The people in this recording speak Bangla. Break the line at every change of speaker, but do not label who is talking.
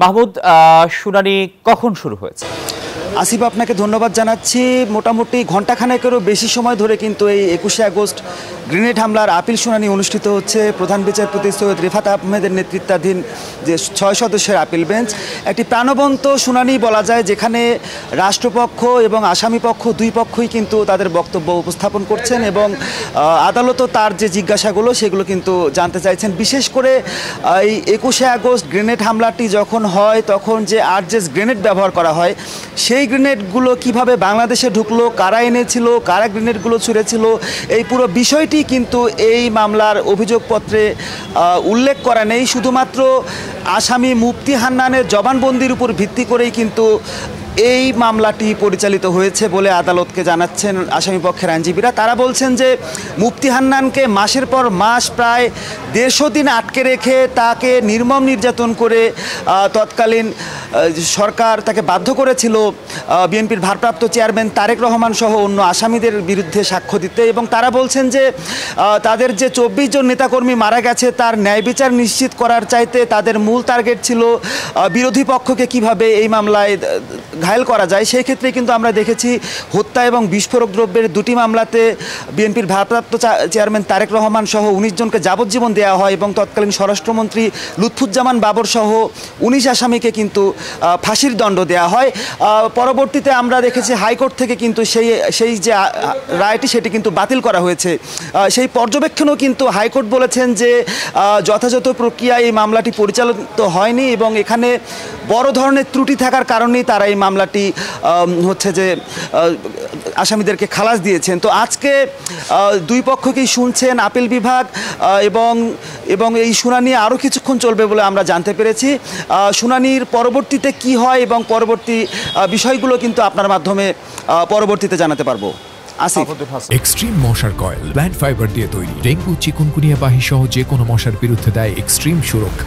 মাহমুদ, শুনানি কখন শুরু হয়েছে?
আসিফ, আপনাকে ধন্যবাদ জানাচ্ছি। মোটামুটি ঘণ্টাখানেকেরও বেশি সময় ধরে কিন্তু এই 21শে আগস্ট গ্রেনেড হামলার আপিল শুনানি অনুষ্ঠিত হচ্ছে। প্রধান বিচারপতি সৈয়দ রিফাত আহমেদের নেতৃত্বাধীন যে 6 সদস্যের আপিল বেঞ্চ, একটি প্রাণবন্ত শুনানি বলা যায়, যেখানে রাষ্ট্রপক্ষ এবং আসামি পক্ষ দুই পক্ষই কিন্তু তাদের বক্তব্য উপস্থাপন করছেন এবং আদালতও তার যে জিজ্ঞাসাগুলো সেগুলো কিন্তু জানতে চাইছেন। বিশেষ করে এই 21শে আগস্ট গ্রেনেড হামলাটি যখন হয় তখন যে আরজেস গ্রেনেড ব্যবহার করা হয়, সেই গ্রেনেডগুলো কিভাবে বাংলাদেশে ঢুকলো, কারা এনেছিল, কারা গ্রেনেডগুলো ছুঁড়েছিল, এই পুরো বিষয়টি কিন্তু এই মামলার অভিযোগপত্রে উল্লেখ করা নেই। শুধুমাত্র আসামি মুফতি হান্নানের জবানবন্দির উপর ভিত্তি করেই কিন্তু এই মামলাটি পরিচালিত হয়েছে বলে আদালতকে জানাচ্ছেন আসামিপক্ষের আইনজীবীরা। তারা বলছেন যে মুফতি হান্নানকে মাসের পর মাস, প্রায় 150 দিন আটকে রেখে তাকে নির্মম নির্যাতন করে তৎকালীন সরকার তাকে বাধ্য করেছিল বিএনপির ভারপ্রাপ্ত চেয়ারম্যান তারেক রহমান সহ অন্য আসামিদের বিরুদ্ধে সাক্ষ্য দিতে। এবং তারা বলছেন যে তাদের যে 24 জন নেতাকর্মী মারা গেছে তার ন্যায় বিচার নিশ্চিত করার চাইতে তাদের মূল টার্গেট ছিল বিরোধী পক্ষকে কিভাবে এই মামলায় ঘায়েল করা যায়। সেই ক্ষেত্রে কিন্তু আমরা দেখেছি হত্যা এবং বিস্ফোরক দ্রব্যের দুটি মামলাতে বিএনপির ভারপ্রাপ্ত চেয়ারম্যান তারেক রহমান সহ 19 জনকে যাবজ্জীবন দেওয়া হয় এবং তৎকালীন স্বরাষ্ট্রমন্ত্রী লুৎফুজ্জামান বাবর সহ 19 আসামিকে কিন্তু ফাঁসির দণ্ড দেওয়া হয়। পরবর্তীতে আমরা দেখেছি হাইকোর্ট থেকে কিন্তু সেই যে রায়টি সেটি কিন্তু বাতিল করা হয়েছে। সেই পর্যবেক্ষণও কিন্তু হাইকোর্ট বলেছেন যে যথাযথ প্রক্রিয়ায় এই মামলাটি পরিচালিত হয়নি এবং এখানে বড় ধরনের ত্রুটি থাকার কারণেই তারা এই মামলাটি হচ্ছে যে আসামিদেরকে খালাস দিয়েছেন। তো আজকে দুই পক্ষকেই শুনছেন আপিল বিভাগ এবং এই শুনানি আরও কিছুক্ষণ চলবে বলে আমরা জানতে পেরেছি। শুনানির পরবর্তীতে কি হয় এবং পরবর্তী বিষয়গুলো কিন্তু আপনার মাধ্যমে পরবর্তীতে জানাতে পারবো।
এক্সট্রিম মশার কয়েল প্ল্যান্ট ফাইবার দিয়ে তৈরি, ডেঙ্গু, চিকুনগুনিয়া বাহি সহ যে কোনো মশার বিরুদ্ধে দেয় এক্সট্রিম সুরক্ষা।